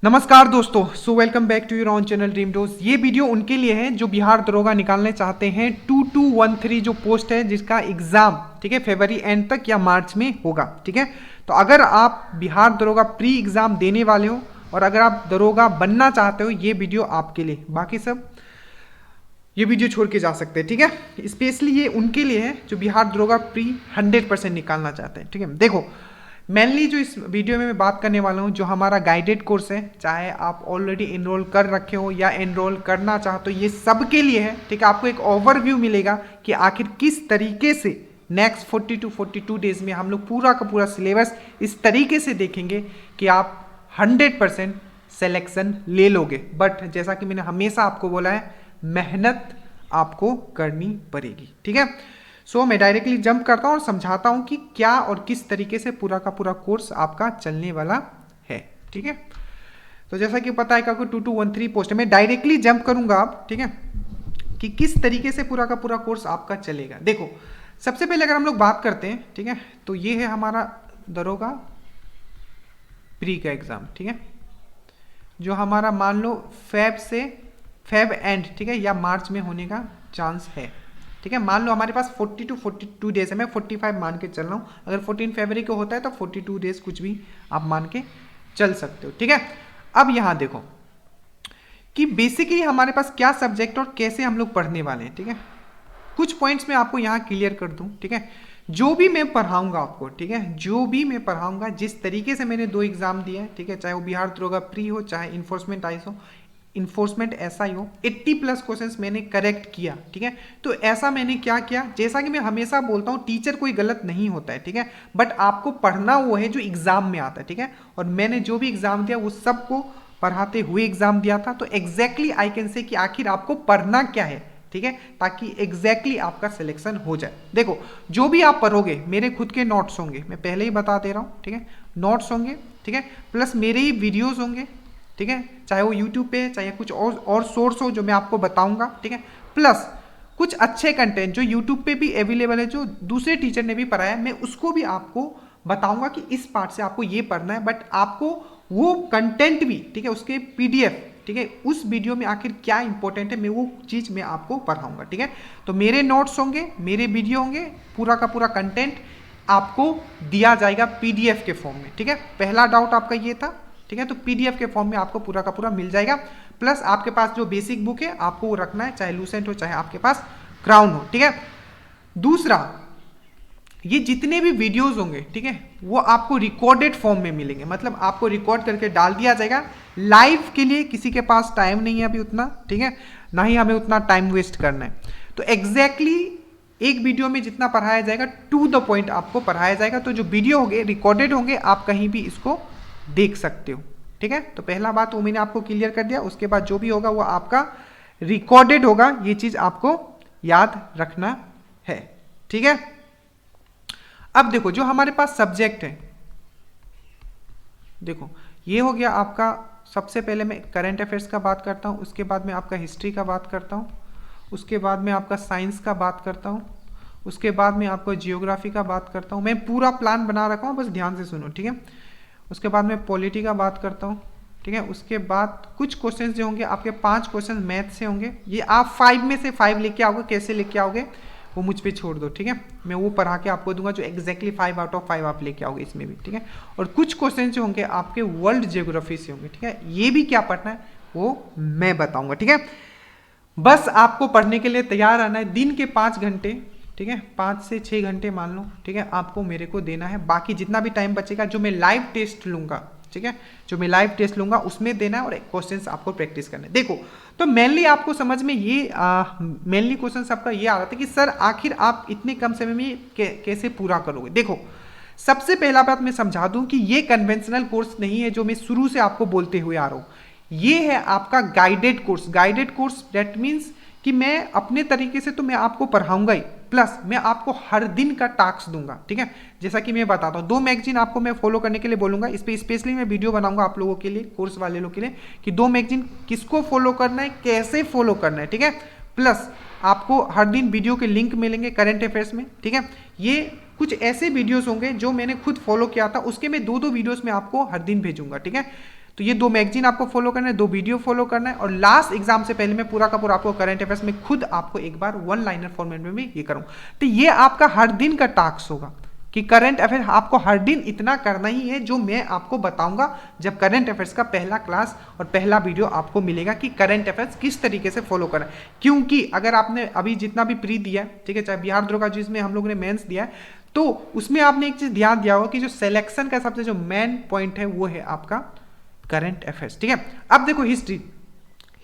नमस्कार दोस्तों, welcome back to your own channel Dream Dose. ये वीडियो उनके लिए है जो बिहार दरोगा निकालने चाहते हैं। 2213 जो पोस्ट है जिसका एग्जाम ठीक है फरवरी एंड तक या मार्च में होगा। ठीक है, तो अगर आप बिहार दरोगा प्री एग्जाम देने वाले हो और अगर आप दरोगा बनना चाहते हो, ये वीडियो आपके लिए। बाकी सब ये वीडियो छोड़ के जा सकते हैं। ठीक है, स्पेशली ये उनके लिए है जो बिहार दरोगा प्री 100% निकालना चाहते हैं। ठीक है, देखो मेनली जो इस वीडियो में मैं बात करने वाला हूँ, जो हमारा गाइडेड कोर्स है, चाहे आप ऑलरेडी एनरोल कर रखे हो या एनरोल करना चाहते हो, ये सबके लिए है। ठीक है, आपको एक ओवरव्यू मिलेगा कि आखिर किस तरीके से नेक्स्ट 40 to 42 डेज में हम लोग पूरा का पूरा सिलेबस इस तरीके से देखेंगे कि आप 100% सेलेक्शन ले लोगे। बट जैसा कि मैंने हमेशा आपको बोला है, मेहनत आपको करनी पड़ेगी। ठीक है, सो मैं डायरेक्टली जंप करता हूँ और समझाता हूँ कि क्या और किस तरीके से पूरा का पूरा कोर्स आपका चलने वाला है। ठीक है, तो जैसा कि पता है कि आपको 2213 पोस्ट है, मैं डायरेक्टली जंप करूंगा आप। ठीक है, कि किस तरीके से पूरा का पूरा कोर्स आपका चलेगा। देखो सबसे पहले अगर हम लोग बात करते हैं, ठीक है, तो ये है हमारा दरोगा प्री का एग्जाम। ठीक है, जो हमारा मान लो फेब एंड ठीक है या मार्च में होने का चांस है। ठीक है, मान लो हमारे पास 40 to 42 डेज है, मैं 45 मान के चल रहा हूँ। अगर 14 फरवरी को होता है तो 42 डेज कुछ भी आप मान के चल सकते हो। ठीक है, अब यहाँ देखो कि बेसिकली हमारे पास क्या सब्जेक्ट और कैसे हम लोग पढ़ने वाले हैं। ठीक है, कुछ पॉइंट्स मैं आपको यहाँ क्लियर कर दूँ। ठीक है, जो भी मैं पढ़ाऊंगा आपको, ठीक है, जो भी मैं पढ़ाऊंगा, जिस तरीके से मैंने 2 एग्जाम दिए हैं, ठीक है, चाहे वो बिहार दरोगा प्री हो, चाहे इन्फोर्समेंट आईएएस हो, इन्फोर्समेंट SI हो, 80+ क्वेश्चंस मैंने करेक्ट किया। ठीक है, तो ऐसा मैंने क्या किया, जैसा कि मैं हमेशा बोलता हूँ, टीचर कोई गलत नहीं होता है। ठीक है, बट आपको पढ़ना वो है जो एग्जाम में आता है। ठीक है, और मैंने जो भी एग्जाम दिया वो सबको पढ़ाते हुए एग्जाम दिया था। तो एग्जैक्टली आई कैन से कि आखिर आपको पढ़ना क्या है। ठीक है, ताकि एग्जैक्टली आपका सिलेक्शन हो जाए। देखो जो भी आप पढ़ोगे, मेरे खुद के नोट्स होंगे, मैं पहले ही बता दे रहा हूँ। ठीक है, नोट्स होंगे, ठीक है, प्लस मेरे ही वीडियोस होंगे। ठीक है, चाहे वो यूट्यूब पे चाहे कुछ और सोर्स हो जो मैं आपको बताऊंगा। ठीक है, प्लस कुछ अच्छे कंटेंट जो यूट्यूब पे भी अवेलेबल है, जो दूसरे टीचर ने भी पढ़ाया है, मैं उसको भी आपको बताऊंगा कि इस पार्ट से आपको ये पढ़ना है। बट आपको वो कंटेंट भी, ठीक है, उसके PDF, ठीक है, उस वीडियो में आखिर क्या इंपॉर्टेंट है, मैं वो चीज़ मैं आपको पढ़ाऊंगा। ठीक है, तो मेरे नोट्स होंगे, मेरे वीडियो होंगे, पूरा का पूरा कंटेंट आपको दिया जाएगा PDF के फॉर्म में। ठीक है, पहला डाउट आपका ये था। ठीक है, तो PDF के फॉर्म में आपको पूरा का पूरा मिल जाएगा। प्लस आपके पास जो बेसिक बुक है आपको वो रखना है, चाहे लूसेंट हो चाहे आपके पास क्राउन हो। ठीक है, दूसरा ये जितने भी वीडियोस होंगे, ठीक है, वो आपको रिकॉर्डेड फॉर्म में मिलेंगे। मतलब आपको रिकॉर्ड करके डाल दिया जाएगा। लाइव के लिए किसी के पास टाइम नहीं है अभी उतना, ठीक है, ना ही हमें उतना टाइम वेस्ट करना है। तो एग्जैक्टली एक वीडियो में जितना पढ़ाया जाएगा, टू द पॉइंट आपको पढ़ाया जाएगा। तो जो वीडियो होंगे रिकॉर्डेड होंगे, आप कहीं भी इसको देख सकते हो। ठीक है, तो पहला बात वो मैंने आपको क्लियर कर दिया। उसके बाद जो भी होगा वो आपका रिकॉर्डेड होगा, ये चीज आपको याद रखना है। ठीक है, अब देखो जो हमारे पास सब्जेक्ट है, देखो ये हो गया आपका। सबसे पहले मैं करंट अफेयर्स का बात करता हूँ, उसके बाद में आपका हिस्ट्री का बात करता हूँ, उसके बाद में आपका साइंस का बात करता हूँ, उसके बाद में आपको जियोग्राफी का बात करता हूँ। मैं पूरा प्लान बना रखा हूँ, बस ध्यान से सुनो। ठीक है, उसके बाद मैं पॉलिटी का बात करता हूँ। ठीक है, उसके बाद कुछ क्वेश्चंस जो होंगे आपके 5 क्वेश्चन मैथ से होंगे। ये आप 5 में से 5 लेके आओगे, कैसे लेके आओगे वो मुझ पे छोड़ दो। ठीक है, मैं वो पढ़ा के आपको दूंगा जो एग्जैक्टली 5 आउट ऑफ 5 आप लेके आओगे इसमें भी। ठीक है, और कुछ क्वेश्चन जो होंगे आपके वर्ल्ड जियोग्राफी से होंगे। ठीक है, ये भी क्या पढ़ना है वो मैं बताऊंगा। ठीक है, बस आपको पढ़ने के लिए तैयार आना है। दिन के 5 घंटे, ठीक है, 5 से 6 घंटे मान लो, ठीक है, आपको मेरे को देना है। बाकी जितना भी टाइम बचेगा जो मैं लाइव टेस्ट लूंगा, ठीक है, जो मैं लाइव टेस्ट लूंगा उसमें देना है और क्वेश्चंस आपको प्रैक्टिस करना है। देखो तो मेनली आपको समझ में ये मेनली क्वेश्चन आपका ये आ रहा था कि सर आखिर आप इतने कम समय में कैसे पूरा करोगे। देखो सबसे पहला बात मैं समझा दूं कि ये कन्वेंशनल कोर्स नहीं है जो मैं शुरू से आपको बोलते हुए आ रहा हूं। ये है आपका guided course. Guided course that means कि मैं अपने तरीके से तो मैं आपको पढ़ाऊंगा ही, प्लस मैं आपको हर दिन का टास्क दूंगा। ठीक है, जैसा कि मैं बताता हूँ 2 मैगजीन आपको मैं फॉलो करने के लिए बोलूंगा। इस पर स्पेशली मैं वीडियो बनाऊंगा आप लोगों के लिए, कोर्स वाले लोगों के लिए, कि 2 मैगजीन किसको फॉलो करना है, कैसे फॉलो करना है। ठीक है, प्लस आपको हर दिन वीडियो के लिंक मिलेंगे करंट अफेयर्स में। ठीक है, ये कुछ ऐसे वीडियोस होंगे जो मैंने खुद फॉलो किया था, उसके मैं 2-2 वीडियोस में आपको हर दिन भेजूंगा। ठीक है, तो ये 2 मैगजीन आपको फॉलो करना है, 2 वीडियो फॉलो करना है, और लास्ट एग्जाम से पहले मैं पूरा का पूरा आपको करंट अफेयर्स में खुद आपको एक बार 1 लाइनर फॉर्मेट में भी ये करूँ। तो ये आपका हर दिन का टास्क होगा कि करंट अफेयर आपको हर दिन इतना करना ही है, जो मैं आपको बताऊंगा जब करंट अफेयर्स का पहला क्लास और पहला वीडियो आपको मिलेगा कि करंट अफेयर्स किस तरीके से फॉलो करना है। क्योंकि अगर आपने अभी जितना भी प्री दिया है, ठीक है, चाहे बिहार दरोगा जिसमें हम लोगों ने मेंस दिया है, तो उसमें आपने एक चीज ध्यान दिया होगा कि जो सिलेक्शन का सबसे जो मेन पॉइंट है वो है आपका करंट अफेयर्स। ठीक है, अब देखो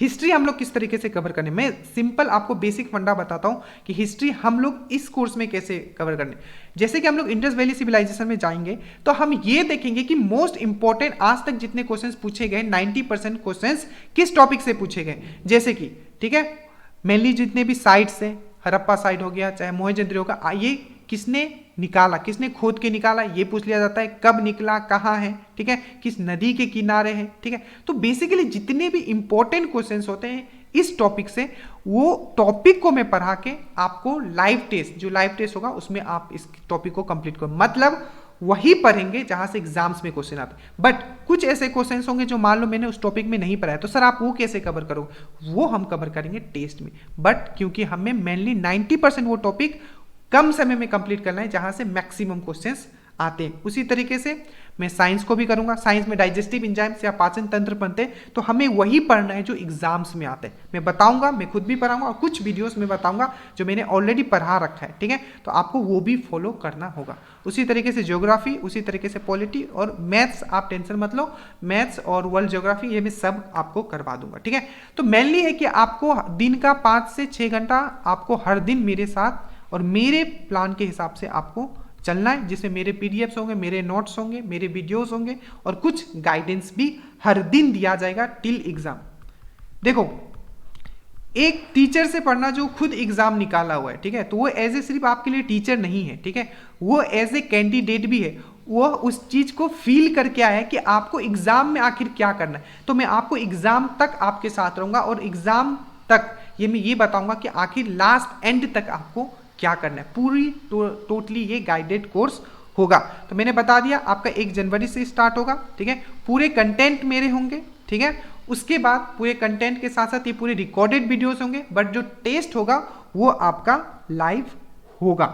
हिस्ट्री हम लोग किस तरीके से कवर करने, मैं सिंपल आपको बेसिक फंडा बताता हूं कि हिस्ट्री हम लोग इस कोर्स में कैसे कवर करने। जैसे कि हम लोग इंडस वैली सिविलाइजेशन में जाएंगे तो हम ये देखेंगे कि मोस्ट इंपॉर्टेंट आज तक जितने क्वेश्चंस पूछे गए 90% क्वेश्चंस किस टॉपिक से पूछे गए। जैसे कि ठीक है, मेनली जितने भी साइट्स है, हड़प्पा साइट हो गया, चाहे मोहनजोदड़ो का, ये किसने निकाला, किसने खोद के निकाला, ये पूछ लिया जाता है। कब निकला, कहाँ है, ठीक है, किस नदी के किनारे है, ठीक है। तो बेसिकली जितने भी इंपॉर्टेंट क्वेश्चंस होते हैं इस टॉपिक से, वो टॉपिक को मैं पढ़ा के आपको लाइव टेस्ट, जो लाइव टेस्ट होगा उसमें आप इस टॉपिक को कंप्लीट करो, मतलब वही पढ़ेंगे जहां से एग्जाम्स में क्वेश्चन आते हैं। बट कुछ ऐसे क्वेश्चंस होंगे जो मान लो मैंने उस टॉपिक में नहीं पढ़ाया, तो सर आप वो कैसे कवर करोगे, वो हम कवर करेंगे टेस्ट में। बट क्योंकि हमें मेनली 90% वो टॉपिक कम समय में कंप्लीट करना है जहां से मैक्सिमम क्वेश्चंस आते हैं। उसी तरीके से मैं साइंस को भी करूंगा। साइंस में डाइजेस्टिव एंजाइम्स या पाचन तंत्र बनते हैं, तो हमें वही पढ़ना है जो एग्जाम्स में आते हैं। मैं बताऊंगा, मैं खुद भी पढ़ाऊंगा और कुछ वीडियोस में बताऊंगा जो मैंने ऑलरेडी पढ़ा रखा है, ठीक है। तो आपको वो भी फॉलो करना होगा। उसी तरीके से ज्योग्राफी, उसी तरीके से पॉलिटी और मैथ्स, आप टेंशन मत लो, मैथ्स और वर्ल्ड ज्योग्राफी ये मैं सब आपको करवा दूंगा, ठीक है। तो मेनली है कि आपको दिन का 5 से 6 घंटा आपको हर दिन मेरे साथ और मेरे प्लान के हिसाब से आपको चलना है, जिसमें मेरे पीडीएफ्स होंगे, मेरे नोट्स होंगे, मेरे वीडियोस होंगे और कुछ गाइडेंस भी हर दिन दिया जाएगा टिल एग्जाम। देखो, एक टीचर से पढ़ना जो खुद एग्जाम निकाला हुआ है, ठीक है, तो वो एज ए सिर्फ आपके लिए टीचर नहीं है, ठीक है, वो एज ए कैंडिडेट भी है। वो उस चीज को फील करके आया है कि आपको एग्जाम में आखिर क्या करना है। तो मैं आपको एग्जाम तक आपके साथ रहूंगा और एग्जाम तक मैं ये बताऊंगा कि आखिर लास्ट एंड तक आपको क्या करना है। पूरी टोटली ये गाइडेड कोर्स होगा। तो मैंने बता दिया आपका 1 जनवरी से स्टार्ट होगा, ठीक है। पूरे कंटेंट मेरे होंगे, ठीक है। उसके बाद पूरे कंटेंट के साथ साथ ये पूरे रिकॉर्डेड वीडियोस होंगे, बट जो टेस्ट होगा वो आपका लाइव होगा,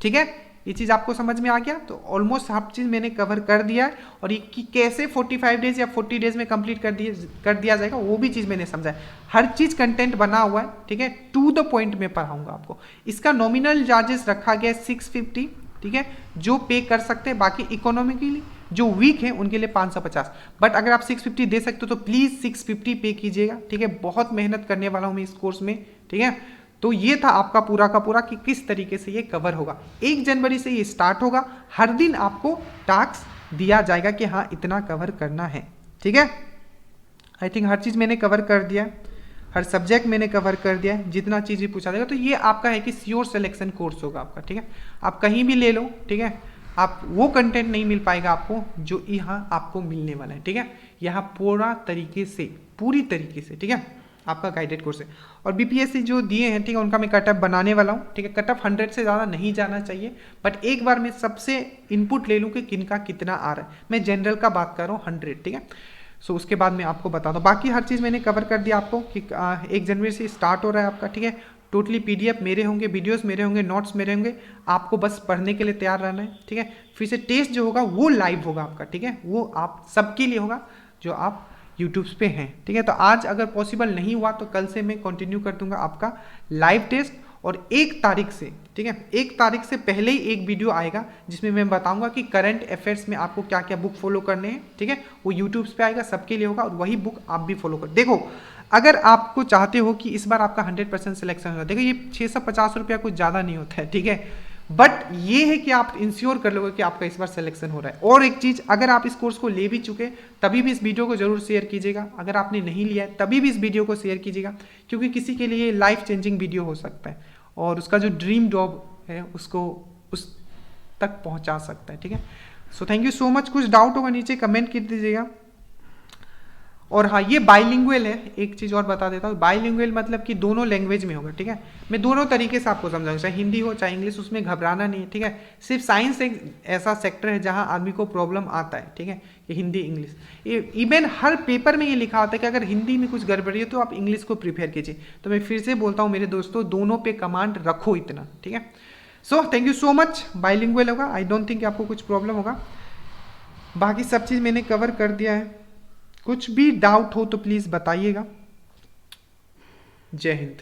ठीक है। ये चीज आपको समझ में आ गया। तो ऑलमोस्ट सब चीज मैंने कवर कर दिया है, और ये कि कैसे 45 डेज या 40 डेज में कंप्लीट कर दिया जाएगा वो भी चीज मैंने समझा है। हर चीज कंटेंट बना हुआ है, ठीक है, टू द पॉइंट में पढ़ाऊंगा आपको। इसका नॉमिनल चार्जेस रखा गया है 650, ठीक है, जो पे कर सकते हैं। बाकी इकोनॉमिकली जो वीक है उनके लिए 550, बट अगर आप 650 दे सकते हो तो प्लीज 650 पे कीजिएगा, ठीक है। बहुत मेहनत करने वाला हूं मैं इस कोर्स में, ठीक है। तो ये था आपका पूरा का पूरा कि किस तरीके से ये कवर होगा। 1 जनवरी से ये स्टार्ट होगा। हर दिन आपको टास्क दिया जाएगा कि हाँ इतना कवर करना है, ठीक है। आई थिंक हर चीज मैंने कवर कर दिया, हर सब्जेक्ट मैंने कवर कर दिया, जितना चीज भी पूछा जाएगा। तो ये आपका है कि श्योर सिलेक्शन कोर्स होगा आपका, ठीक है। आप कहीं भी ले लो, ठीक है, आप वो कंटेंट नहीं मिल पाएगा आपको जो यहाँ आपको मिलने वाला है, ठीक है। यहाँ पूरी तरीके से, ठीक है, आपका गाइडेड कोर्स है। और बीपीएससी जो दिए हैं, ठीक है, उनका मैं कटअप बनाने वाला हूँ, ठीक है। कटअप 100 से ज़्यादा नहीं जाना चाहिए, बट एक बार मैं सबसे इनपुट ले लूँ कि किनका कितना आ रहा है। मैं जनरल का बात कर रहा हूँ 100, ठीक है। सो उसके बाद मैं आपको बता दूँ। बाकी हर चीज़ मैंने कवर कर दिया आपको कि 1 जनवरी से स्टार्ट हो रहा है आपका, ठीक है। टोटली पीडीएफ मेरे होंगे, वीडियोस मेरे होंगे, नोट्स मेरे होंगे। आपको बस पढ़ने के लिए तैयार रहना है, ठीक है। फिर से टेस्ट जो होगा वो लाइव होगा आपका, ठीक है, वो आप सबके लिए होगा जो आप यूट्यूब पे हैं, ठीक है। तो आज अगर पॉसिबल नहीं हुआ तो कल से मैं कंटिन्यू कर दूंगा आपका लाइव टेस्ट। और 1 तारीख से, ठीक है, 1 तारीख से पहले ही एक वीडियो आएगा जिसमें मैं बताऊंगा कि करंट अफेयर्स में आपको क्या क्या बुक फॉलो करने हैं, ठीक है। वो यूट्यूब पे आएगा, सबके लिए होगा, और वही बुक आप भी फॉलो कर। देखो, अगर आपको चाहते हो कि इस बार आपका 100% सिलेक्शन होगा, देखो ये 650 रुपया कुछ ज़्यादा नहीं होता है, ठीक है, बट ये है कि आप इंश्योर कर लोगे कि आपका इस बार सिलेक्शन हो रहा है। और एक चीज, अगर आप इस कोर्स को ले भी चुके तभी भी इस वीडियो को जरूर शेयर कीजिएगा। अगर आपने नहीं लिया है तभी भी इस वीडियो को शेयर कीजिएगा, क्योंकि किसी के लिए लाइफ चेंजिंग वीडियो हो सकता है और उसका जो ड्रीम जॉब है उसको उस तक पहुंचा सकता है, ठीक है। So thank you so much. कुछ डाउट होगा नीचे कमेंट कर दीजिएगा। और हाँ, ये बाइलिंगुअल है। एक चीज़ और बता देता हूँ, बाइलिंगुअल मतलब कि दोनों लैंग्वेज में होगा, ठीक है। मैं दोनों तरीके से आपको समझाऊंगा, चाहे हिंदी हो चाहे इंग्लिश, उसमें घबराना नहीं है, ठीक है। सिर्फ साइंस एक ऐसा सेक्टर है जहाँ आदमी को प्रॉब्लम आता है, ठीक है, कि हिंदी इंग्लिश। इवन हर पेपर में ये लिखा होता है कि अगर हिंदी में कुछ गड़बड़ी है तो आप इंग्लिश को प्रिपेयर कीजिए। तो मैं फिर से बोलता हूँ मेरे दोस्तों, दोनों पे कमांड रखो इतना, ठीक है। So thank you so much. Bilingual होगा, आई डोंट थिंक आपको कुछ प्रॉब्लम होगा। बाकी सब चीज़ मैंने कवर कर दिया है। कुछ भी डाउट हो तो प्लीज़ बताइएगा। जय हिंद।